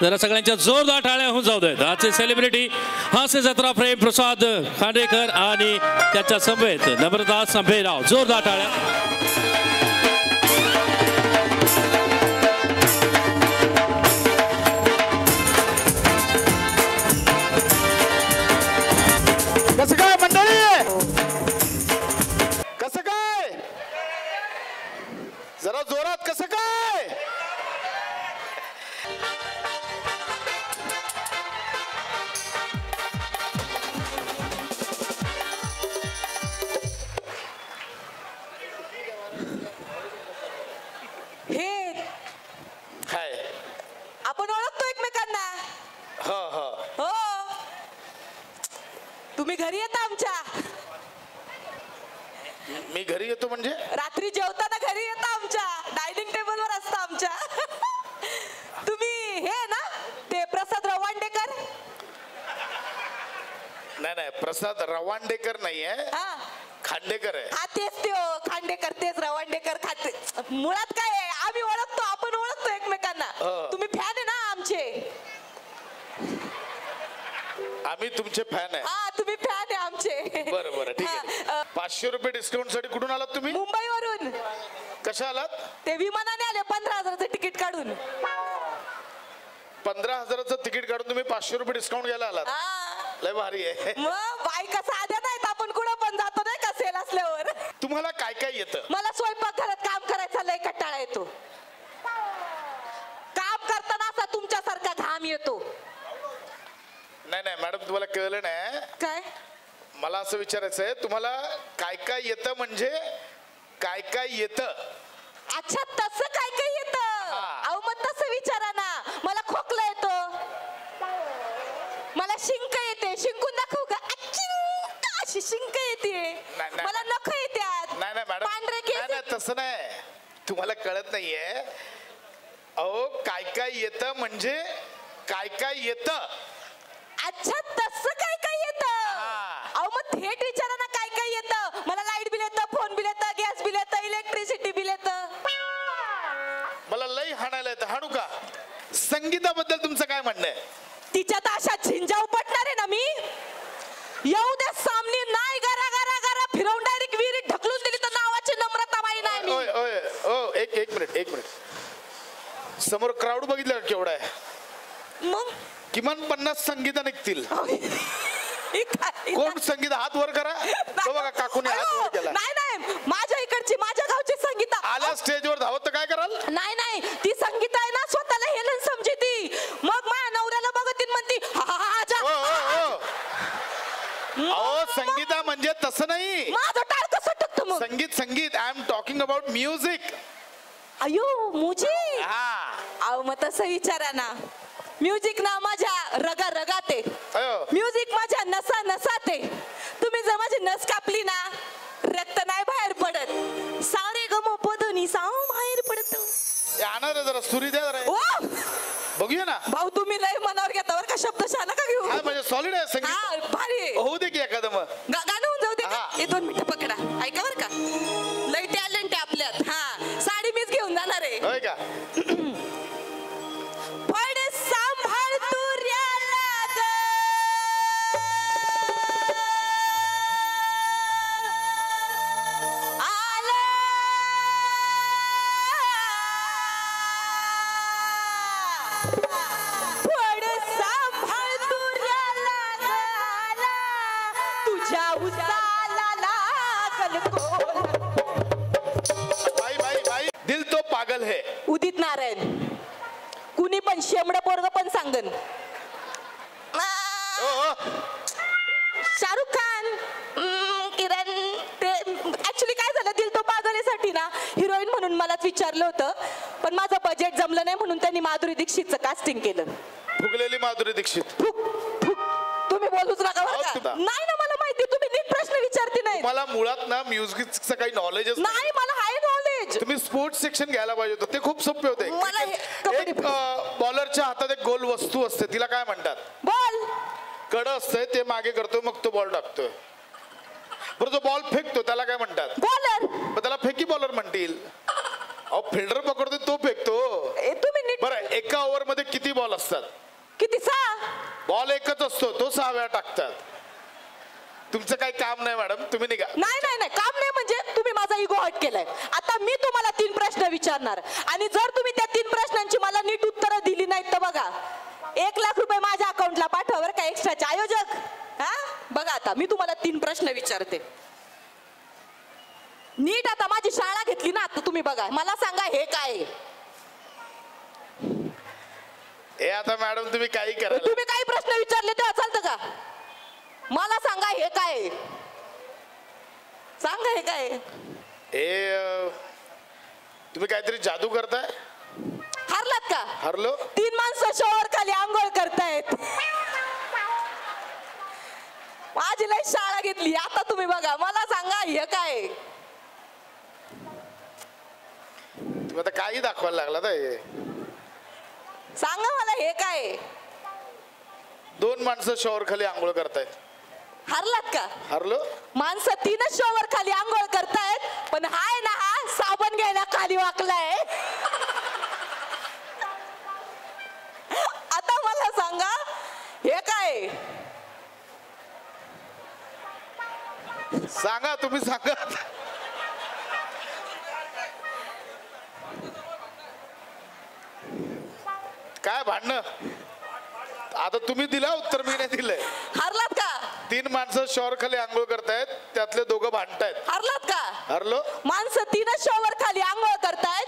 जरा सगळ्यांच्या जोरदार टाळ्या होऊन जाऊ देत. आजचे सेलिब्रिटी हास्य जत्रा प्रेम प्रसाद खांडेकर आणि त्याच्या समवेत नम्रता संभेराव. जोरदार टाळ्या. कसं काय मंडळी, कसं काय, जरा जोरात कसं काय. हे हाय, आपण ओळखतो एकमेकांना. हो हो हो, तुम्ही घरी येता आमच्या. मी घरी येतो म्हणजे रात्री जेवताना घरी येता आमच्या, डायनिंग टेबलवर असता आमच्या. तुम्ही हे ना ते प्रसाद रवांडेकर. नाही नाही, प्रसाद रवांडेकर नाहीये, हा खांडेकर आहे. हा तेच ते खांडेकर, तेच रवांडेकर. खाते मुळात काय आहे, आम्ही ओळखतो, आपण ओळखतो एकमेकांना. तुम्ही फॅन आहे ना आमचे. आम्ही तुमचे फॅन आहे. हा, तुम्ही फॅन आहे आमचे. बरं बरं, ठीक आहे. 500 रुपये डिस्काउंट साठी कुठून आलात तुम्ही? मुंबईवरून. कशा आलात? ते विमानाने आले 15,000चं तिकीट काढून. 15,000चं तिकीट काढून तुम्ही 500 रुपये डिस्काउंट घ्यायला आलात. हा, लय भारी आहे. मग बायका साध्या नाहीत, आपण कुठं पण जातो नाही का सेल असल्यावर. तुम्हाला काय काय येतं? मला स्वयंपाक घरात काम करायचा लय कंटाळा येतो. काम करताना असा तुमच्यासारखा घाम येतो. नाही नाही मॅडम, तुम्हाला कळलं नाही. काय मला असं विचारायचं आहे, तुम्हाला काय काय येतं म्हणजे काय काय येतं? अच्छा, तसं काय काय येतं? अहो मग तसं विचारा ना. मला खोकला येतो, मला शिंक येते. शिंकून दाखवू का? अशी शिंक येते. मला नख येतात. नाही नाही मॅडम, पांढरे केस. नाही नाही तसं नाही, तुम्हाला कळत नाहीये. अहो काय काय येतं म्हणजे काय काय येतं. अच्छा, तसं काय काय येतं? अहो मग थेट विचारा ना काय काय येतं. मला लाईट बिल येतं, फोन बिल येतं, गॅस बिल येतं, इलेक्ट्रिसिटी बिल येतं. मला लई हाणायला येतं. हाणू का? संगीताबद्दल तुमचं काय म्हणणं आहे? तिच्यात अशा झिंजा उपटणार आहे ना मी. येऊ दे सामने, नाही गरा गरा गरा फिरवून डायरेक्ट विहिरीत ढकलून दिली तर नावाची नम्रताबाई नाही मी. ओय ओय ओ, एक मिनिट. समोर क्राऊड बघितलं का केवढा आहे? मग किमान 50 संगीता निघतील. कोण संगीता? हात वर करा. बघा काकूने हात वर केला. नाही, माझ्या इकडची, माझ्या गावची संगीता. आल्या स्टेजवर धावत तर काय कराल? नाही, ती संगीता आहे ना स्वतःला हेलन समजती. मग माझ्या नवऱ्याला बघतीन म्हणती अहो संगीता म्हणजे तसं नाही. माझं टाळ कसं टकतं मग? संगीत I am talking about music. अयो मुझे. हा, अहो मग तसं विचारा ना. म्युझिक ना माझ्या रगात आहे. म्युझिक माझ्या नसात आहे. तुम्ही जर माझी नस कापली ना, रक्त नाही बाहेर पडत. सारे गम पदनी साव बाहेर पडत. आणा रे जरा सुरी द्या जरा. ओ बघूया ना भाऊ, तुम्ही लय मनावर घेता बरं का. शब्द शाना का घेऊ? हा म्हणजे सॉलिड आहे संगीत. हा, भारी आहे. होऊ दे की एखादं मग. गाणं होऊन जाऊ दे का? हे 2 मिनिटं पकडा, ऐका बरं का. लय टॅलेंट आहे आपल्यात. हा, साडी मीच घेऊन जाणार आहे. होय का? पण सांभाळ तुर्याला ग. आला पण सांभाळ तुर्याला ग. आला तुझ्या उसाला लागल कोल. भाई दिल तो पागल है. उदित नारायण. कुणी पण शेमड पोरग पण सांगन. शाहरुख खान, किरण. ते ऍक्च्युली काय झालं, दिल तो पागलेसाठी ना हिरोईन म्हणून मलाच विचारलं होतं, पण माझं बजेट जमलं नाही म्हणून त्यांनी माधुरी दीक्षितचं कास्टिंग केलं. फुगलेली माधुरी दीक्षित. तुम्ही बोलूच नका बरं का. नाही ना, मला माहिती तुम्ही नीट प्रश्न विचारते नाही. मला मुळात ना म्युझिकचं काही नॉलेजच नाही. मला हाय नॉलेज. तुम्ही स्पोर्ट्स सेक्शन घ्यायला पाहिजे होतं, ते खूप सोपे होते. बॉलरच्या हातात एक गोल वस्तू असते, तिला काय म्हणतात? बॉल. कड असतंय, ते मागे करतोय, मग तो बॉल टाकतोय. बरं, जो बॉल फेकतो त्याला काय म्हणतात? बॉलर. त्याला फेकी बॉलर म्हणतील. अहो फिल्डर पकडतो तो फेकतो. तुम्ही नीट. बरं, एका ओव्हर मध्ये किती बॉल असतात? असतात. किती 6? बॉल एकच असतो, तो 6 वेळा टाकतात. तुमचं काही काम नाही मॅडम, तुम्ही निघा. नाही नाही नाही, काम नाही म्हणजे तुम्ही माझा इगो हट केलाय. आता मी तुम्हाला 3 प्रश्न विचारणार आणि जर तुम्ही त्या 3 प्रश्नांची मला नीट उत्तरं दिली नाहीत तर बघा 1 लाख रुपये माझ्या अकाउंटला पाठवा बरं का, एक्स्ट्राचे आयोजक. हा बघा, आता मी तुम्हाला 3 प्रश्न विचारते. नीट आता माझी शाळा घेतली ना, आता तुम्ही बघा, मला सांगा हे काय आहे? हे आता मॅडम तुम्ही काही करा, तुम्ही काही प्रश्न विचारले तेव्हा चालतं का? मला सांगा हे काय आहे? सांगा हे काय आहे? हे तुम्ही काहीतरी जादू करताय. हारलात का? हरलो. 3 माणसं शॉवर खाली आंघोळ करतायत. माझी लई शाळा घेतली. आता तुम्ही बघा, मला सांगा हे काय आहे? तुम्ही आता काही दाखवायला लागला तर हे सांगा मला हे काय आहे? 2 माणसं शॉवर खाली आंघोळ करतायत. हारलात का? हरलो. माणसं 3च शॉवर खाली आंघोळ करतायत, पण हाय ना हा साबण घ्यायला खाली वाकलाय. आता मला सांगा हे काय आहे? सांगा, तुम्ही सांगा. काय भांडणं? आता तुम्ही दिला उत्तर, मी नाही दिलंय. हारलात का? 3 माणसं शॉवर खाली आंघोळ करतायत, त्यातले 2 भांडतायत. हारलात का? हरलो. माणसं 3च शॉवर खाली आंघोळ करतायत,